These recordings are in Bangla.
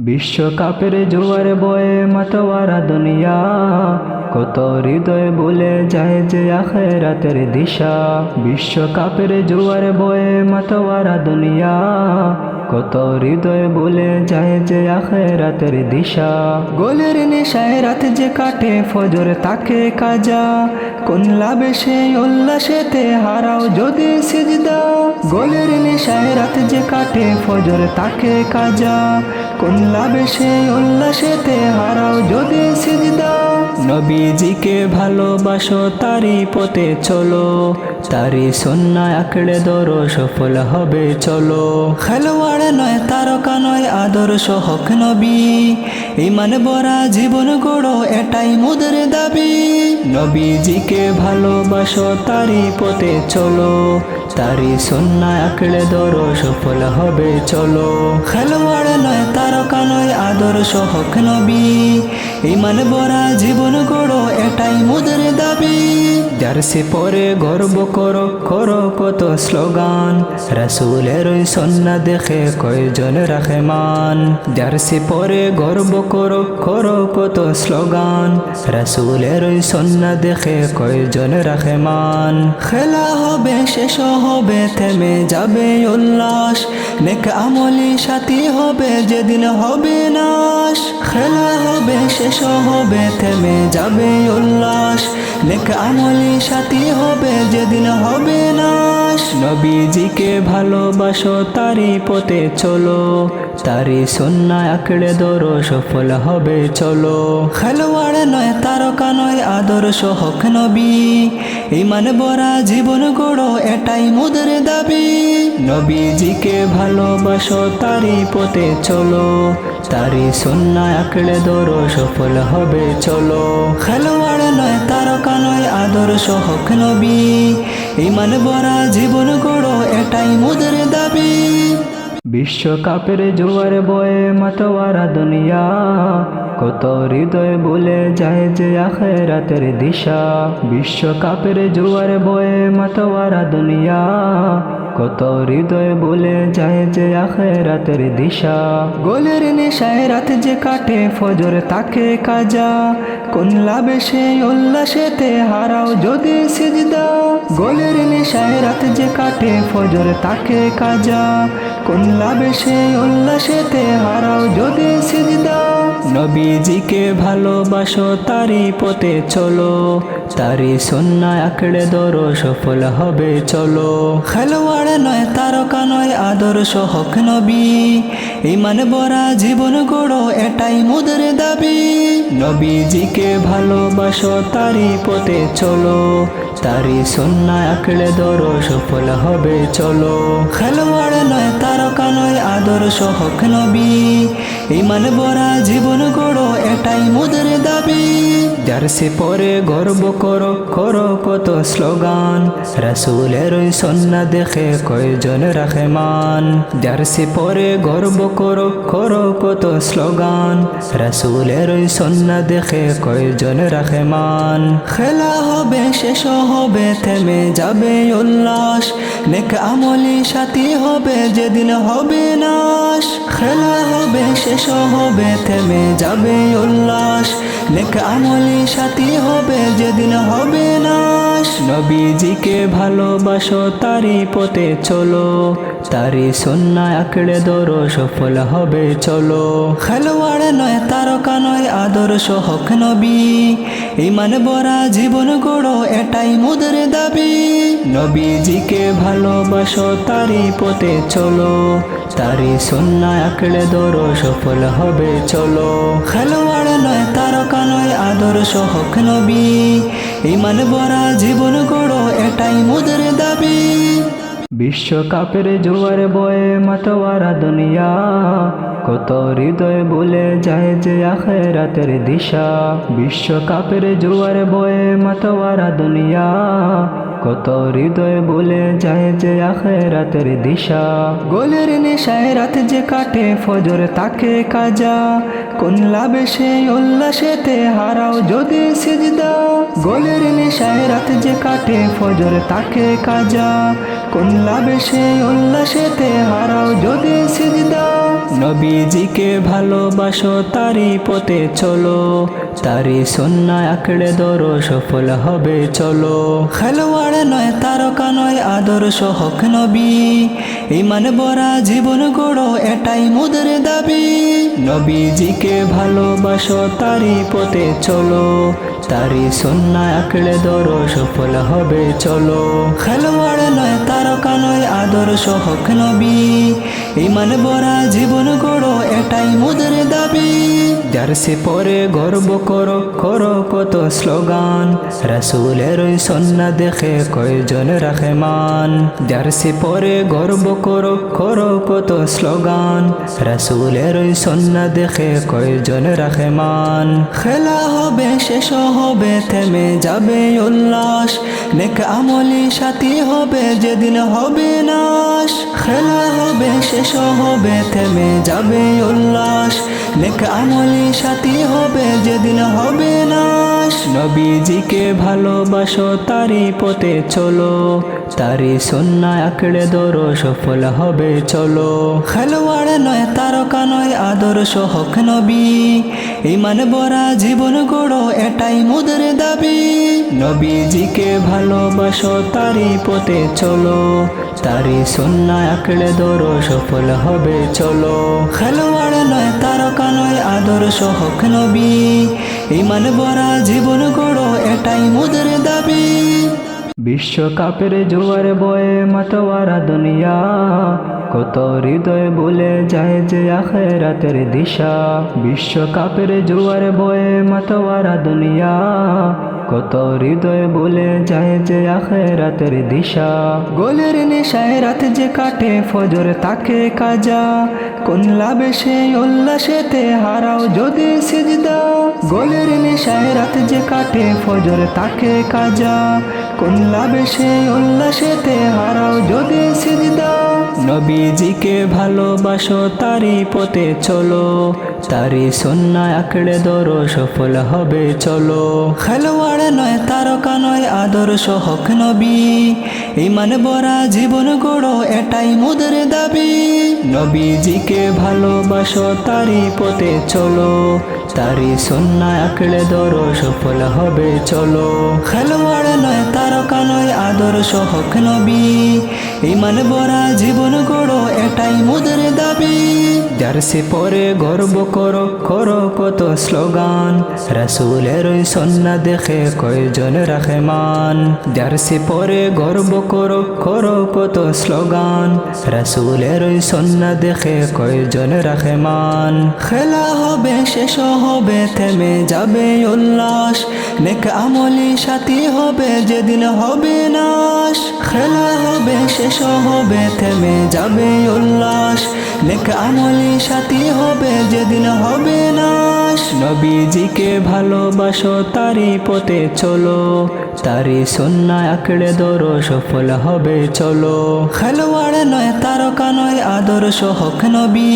বিশ্বকাপের জোয়ারে বয়ে মাতোয়ারা দুনিয়া, কত হৃদয় ভুলে যায় যে আখেরাতের দিশা। বিশ্বকাপের জোয়ারে বয়ে মাতোয়ারা দুনিয়া, কত হৃদয় ভুলে যায় যে আখেরাতের দিশা। গোলের নেশায় রাত যে কাটে ফজর তাকে কাজা, কোন লাভে সেই উল্লাসেতে হারাও যদি সিজদা। গোলের নেশায় রাত যে কাটে ফজর তাকে কাজা, কোন লাভে সেই উল্লাসেতে হারাও যদি সিজদা। নবীজিকে ভালোবাসো তারি পথে চলো, তারি সুন্নাহ আঁকড়ে ধরো সফল হবে চলো। খেলোয়াড় নয় তারকা নয় আদর্শ হক নবী, ঈমান ভরা জীবন গড়ো এটাই মোদের দাবি। নবীজিকে ভালোবাসো তারি পথে চলো, তারি সুন্নাহ আঁকড়ে ধরো সফল হবে চলো। খেলোয়াড় নয় তারকা নয় আদর্শ হক নবী, ঈমান ভরা জীবন গড়ো এটাই মোদের দাবি। জার্সি পরে গর্ব করো করো কত স্লোগান, রাসূলের ওই সুন্নাহ দেখে কয়জন রাখে মান। জার্সি পরে গর্ব করো করো কত স্লোগান, রাসূলের ওই সুন্নাহ দেখে কয়জন রাখে মান। খেলা হবে শেষ হবে থেমে যাবে উল্লাস, নেক আমলি সাথী হবে যেদিন হবে নাশ। খেলা হবে শেষ হবে থেমে যাবে উল্লাস, নেক আমলি সাথী হবে যেদিন হবে নাশ। নবীজিকে ভালোবাসো তারি পথে চলো, তারি সুন্নাহ আঁকড়ে ধরো সফল হবে চলো। খেলোয়াড় নয় তারকা নয় আদর্শ হক নবী, ঈমান ভরা জীবন গড়ো এটাই মোদের দাবি। নবীজিকে ভালোবাসো তারি পথে চলো, তারি সুন্নাহ আঁকড়ে ধরো সফল হবে চলো। খেলোয়াড় নয় তারকা নয় আদর্শ হক নবী, ঈমান ভরা জীবন গড়ো এটাই মোদের দাবি। বিশ্বকাপের জোয়ারে বয়ে মাতোয়ারা দুনিয়া, কত হৃদয় ভুলে যায় যে আখেরাতের দিশা। বিশ্বকাপের জোয়ারে বয়ে মাতোয়ারা দুনিয়া, কত হৃদয় ভুলে যায় যে আখেরাতের দিশা। গোলের নেশায় রাত যে কাটে ফজর তাকে কাজা, কোন লাভে সেই উল্লাসেতে হারাও যদি সিজদা। গোলের নেশায় রাত যে কাটে ফজর তাকে কাজা, কোন লাভে সেই উল্লাসেতে হারাও যদি সিজদা। নবীজিকে ভালোবাসো তারি পথে চলো, তারি সুন্নাহ আঁকড়ে ধরো সফল হবে চলো। খেলোয়াড় নয় তারকা নয় আদর্শ হক নবী, ঈমান ভরা জীবন গড়ো এটাই মোদের দাবি। নবীজিকে ভালোবাসো তারি পথে চলো, তারি সুন্নাহ আঁকড়ে ধরো সফল হবে চলো। খেলোয়াড় নয় তারকা নয় আদর্শ হক নবী, ঈমান ভরা জীবন গড়ো এটাই মোদের দাবি। জার্সি পরে গর্ব করো করো কত স্লোগান, রাসূলের ওই সুন্নাহ দেখে কয়জন রাখে মান। জার্সি পরে গর্ব করো করো কত স্লোগান, রাসূলের ওই সুন্নাহ দেখে কয়জন রাখে মান। খেলা হবে শেষ হবে থেমে যাবে উল্লাস, নেক আমলি সাথী হবে যেদিন হবে নাশ। খেলা হবে শেষ হবে থেমে যাবে উল্লাস, নেক আমলি সাথী হবে যেদিন হবে নাশ। নবীজিকে ভালোবাসো তারি পথে চলো, তারি সুন্নাহ আঁকড়ে ধরো সফল হবে চলো। খেলোয়াড় নয় তারকা নয় আদর্শ হক নবী, ঈমান ভরা জীবন গড়ো এটাই মোদের দাবি। নবীজিকে ভালোবাসো তারি পথে চলো, তারি সুন্নাহ আঁকড়ে ধরো সফল হবে চলো। খেলোয়াড় নয় তারকা নয় আদর্শ হক নবী, ঈমান ভরা জীবন গড়ো এটাই মোদের দাবি। বিশ্বকাপের জোয়ারে বয়ে মাতোয়ারা দুনিয়া, কত হৃদয় ভুলে যায় যে আখেরাতের দিশা। বিশ্বকাপের জোয়ারে বয়ে মাতোয়ারা দুনিয়া, কত হৃদয় ভুলে যায় যে আখেরাতের দিশা। গোলের নেশায় রাত যে কাটে ফজর তাকে কাজা, কোন লাভে সেই উল্লাসেতে হারাও যদি সিজদা। গোলের নেশায় রাত যে কাটে ফজর তাকে কাজা, কোন লাভে সে উল্লাসেতে হারাও যদি সিজদা নবীজিকে ভালোবাসো তারি পথে চলো তারি সুন্নাহ আঁকড়ে ধরো সফল হবে চলো খেলোয়াড় নয় তারকা নয় আদর্শ হক নবী ঈমান ভরা জীবন গড়ো এটাই মোদের দাবি নবীজিকে ভালোবাসো তারি পথে চলো তারি সুন্নাহ আঁকড়ে ধরো সফল হবে চলো খেলোয়াড় নয় তারকা নয় আদর্শ হক নবী ঈমান ভরা জীবন গড়ো এটাই মোদের দাবি জার্সি পরে গর্ব করো করো কত স্লোগান রাসূলের ওই সুন্নাহ দেখে কয়জন রাখে মান জার্সি পরে গর্ব করো করো কত স্লোগান রাসূলের ওই সুন্নাহ দেখে কয়জন রাখে মান খেলা হবে শেষ হবে থেমে যাবে উল্লাস নেক আমলি সাথী হবে যেদিন হবে নাশ খেলা হবে শেষ হবে থেমে যাবে উল্লাস নেক আমলি সাথী হবে যেদিন হবে নাশ নবীজিকে ভালোবাসো তারি পথে চলো তারি সুন্নাহ আঁকড়ে ধরো সফল হবে চলো খেলোয়াড় নয় তারকা নয় আদর্শ হক নবী ঈমান ভরা জীবন গড়ো এটাই মোদের দাবি নবীজিকে ভালোবাসো তারি পথে চলো তারি সুন্নাহ আঁকড়ে ধরো সফল হবে চলো খেলোয়াড় নয় তারকা নয় আদর্শ হক নবী ঈমান ভরা জীবন গড়ো এটাই মোদের দাবি বিশ্বকাপের জোয়ার বয়ে মাতোয়ারা দুনিয়া কত হৃদয় বলে যায় যে আখিরাতের দিশা বিশ্বকাপের জোয়ার বয়ে মাতোয়ারা দুনিয়া কত হৃদয় বলে যায় যে আখিরাতের দিশা গোলের নেশায় রাত যে কাটে ফজর তাকে কাজা কোন লাভে সে উল্লাসেতে হারাও যদি সিজদা গোলের নেশায় রাত যে কাটে ফজর তাকে কাজা কোন লাভে সে উল্লাসেতে হারাও যদি সিজদা নবীজিকে ভালোবাসো তারি পথে চলো তারি সুন্নাহ আঁকড়ে ধরো সফল হবে চলো খেলোয়াড় নয় তারকা নয় আদর্শ হক নবী ঈমান ভরা জীবন গড়ো এটাই মোদের দাবি নবীজিকে ভালোবাসো তারি পথে চলো তারি সুন্নাহ আঁকড়ে ধরো সফল হবে চলো খেলোয়াড় নয় তারকা নয় আদর্শ হক নবী ঈমান ভরা জীবন গড়ো এটাই মোদের দাবি জার্সি পরে গর্ব করো করো কত স্লোগান রাসূলের ওই সুন্নাহ দেখে কয়জন রাখে মান জার্সি পরে গর্ব করো করো কত স্লোগান রাসূলের ওই সুন্নাহ দেখে কয়জন রাখে মান খেলা হবে শেষ হবে থেমে যাবে উল্লাস নেক আমলি সাথী হবে যেদিন হবে নাশ খেলা হবে শেষ হবে থেমে যাবে উল্লাস নেক আমলি সাথী হবে যেদিন হবে নাশ নবীজিকে ভালোবাসো তারি পথে চলো তারি সুন্নাহ আঁকড়ে ধরো সফল হবে চলো খেলোয়াড় নয় তারকা নয় আদর্শ হক নবী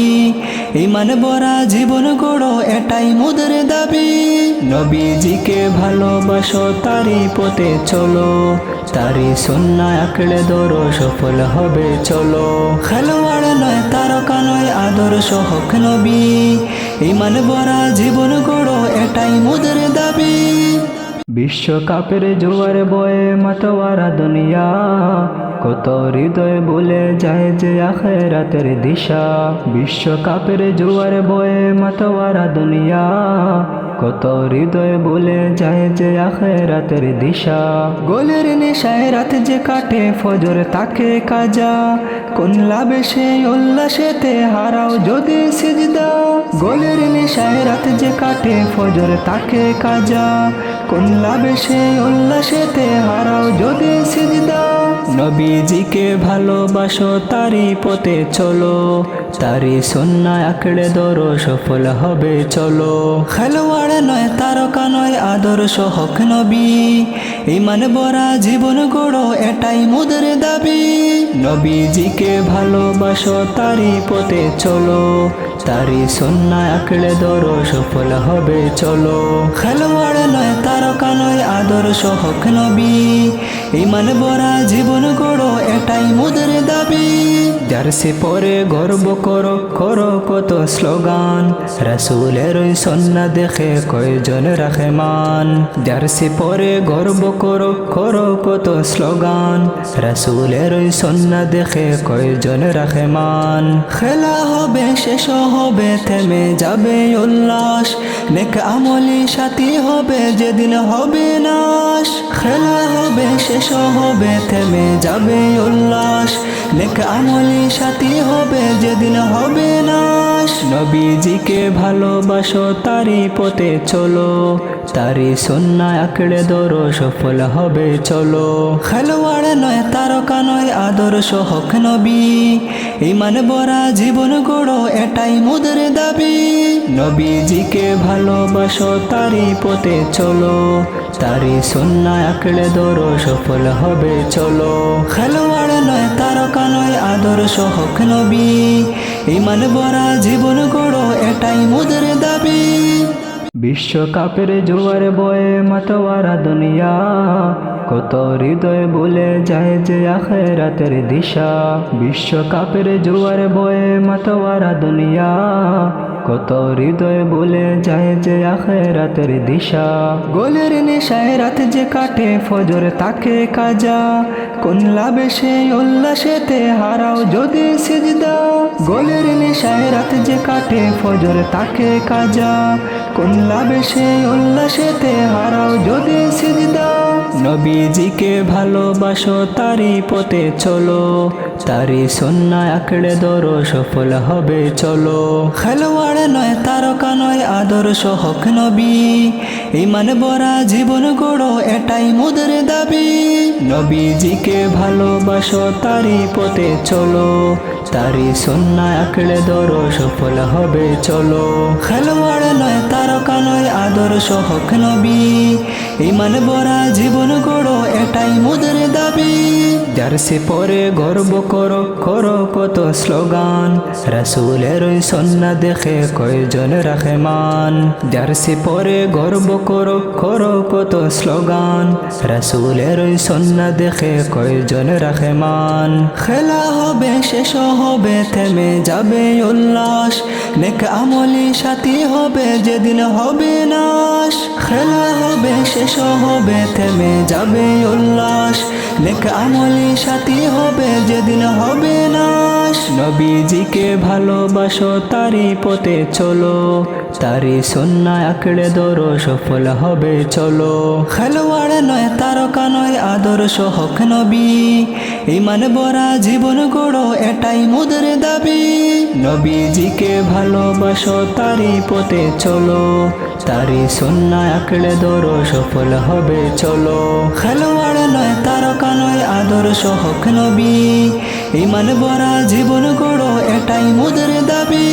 ঈমান ভরা জীবন গড়ো এটাই মোদের দাবি নবীজিকে ভালোবাসো তারি পথে চলো তারি সুন্নাহ আঁকড়ে ধরো সফল হবে চলো খেলোয়াড় নয় তারকা নয় আদর্শ হক নবী ঈমান ভরা জীবন গড়ো এটাই মোদের দাবি বিশ্বকাপের জোয়ার বয়ে মাতোয়ারা দুনিয়া কত হৃদয় বলে যায় যে আখিরাতের দিশা বিশ্বকাপের জোয়ার বয়ে মাতোয়ারা দুনিয়া কত হৃদয় বলে যায় যে আখিরাতের দিশা গোলের নেশায় রাত যে কাটে ফজর তাকে কাজা কোন লাভে সে উল্লাসেতে হারাও যদি সিজদা গোলের নেশায় রাত যে কাটে ফজর তাকে কাজা কোন লাভে সে উল্লাসেতে হারাও যদি সিজদা নবীজিকে ভালোবাসো তারি পথে চলো তারি সুন্নাহ আঁকড়ে ধরো সফল হবে চলো খেলোয়াড় নয় তারকা নয় আদর্শ হক নবী ঈমান ভরা জীবন গড়ো এটাই মোদের দাবি নবীজিকে ভালোবাসো তারি পথে চলো তারি সুন্নাহ আঁকড়ে ধরো সফল হবে চলো। খেলোয়াড় নয় তারকা নয় আদর্শ হক নবী, ঈমান ভরা জীবন গড়ো এটাই মোদের দাবি। জার্সি পরে গর্ব করো, করো কত স্লোগান, রাসূলের ওই সুন্নাহ দেখে কয়জন রাখে মান। জার্সি পরে গর্ব করো, করো কত স্লোগান, রাসূলের ওই সুন্নাহ দেখে কয়জন রাখে মান। খেলা হবে শেষ হবে থেমে যাবে উল্লাস, নেক আমলি সাথী হবে যেদিন হবে নাশ। খেলা হবে শেষ হবে থেমে যাবে উল্লাস, নেক আমলি সাথী হবে যেদিন হবে নাশ। নবীজিকে ভালোবাসো তারি পথে চলো, তারি সুন্নাহ আঁকড়ে ধরো সফল হবে চলো। খেলোয়াড় নয় তারকা নয় আদর্শ হক নবী, ঈমান ভরা জীবন গড়ো এটাই মোদের দাবি। নবীজিকে ভালোবাসো তারি পথে চলো, তারি সুন্নাহ আঁকড়ে ধরো সফল হবে চলো। খেলোয়াড় নয় তারকা নয় আদর্শ হক নবী, ঈমান ভরা জীবন গড়ো এটাই মোদের দাবি। বিশ্বকাপের জোয়ার বয়ে মাতোয়ারা দুনিয়া, কত হৃদয় ভুলে যায় যে আখিরাতের দিশা। বিশ্বকাপের জোয়ার বয়ে মাতোয়ারা দুনিয়া, কত হৃদয় ভুলে যায় যে আখিরাতের দিশা। গোলের নেশায় রাত যে কাটে ফজর তাকে কাজা, কোন লাভে সেই উল্লাসেতে হারাও যদি সিজদা। গোলের নেশায় রাত যে কাটে ফজর তাকে কাজা, কোন লাভে সেই উল্লাসেতে হারাও যদি সিজদা। নবীজিকে ভালোবাসো তারি পথে চলো, তারি সুন্নাহ আঁকড়ে ধরো সফল হবে চলো। খেলোয়াড় নয় তারকা নয় আদর্শ হক নবী, ঈমান ভরা জীবন গড়ো এটাই মোদের দাবি। নবীজিকে ভালোবাসো তারি পথে চলো, তারি সুন্নাহ আঁকড়ে ধরো সফল হবে চলো। খেলোয়াড় নয় তারকা নয় আদর্শ হক নবী, ঈমান ভরা জীবন গড়ো এটাই মোদের দাবি। জার্সি পরে গর্ব করো, করো কত স্লোগান, রাসূলের ওই সুন্নাহ দেখে কয়জন রাখে মান। জার্সি পরে গর্ব করো, করো কত স্লোগান, রাসূলের ওই সুন্নাহ দেখে কয়জন রাখে মান। খেলা হবে শেষ হবে থেমে যাবে উল্লাস, নেক আমলি সাথী হবে যেদিন হবে নাশ। খেলা হবে শেষ হবে থেমে যাবে উল্লাস, নেক আমলি সাথী হবে যেদিন হবে নাশ। নবীজিকে ভালোবাসো তারি পথে চলো, তারি সুন্নাহ আঁকড়ে ধরো সফল হবে চলো। খেলোয়াড় নয় তারকা নয় আদর্শ হক নবী, ঈমান ভরা জীবন গড়ো এটাই মোদের দাবি। নবীজিকে ভালোবাসো তারি পথে চলো, তারি সুন্নাহ আঁকড়ে ধরো সফল হবে চলো। খেলোয়াড় নয় তারকা নয় আদর্শ হক নবী, ঈমান ভরা জীবন গড়ো এটাই মোদের দাবি।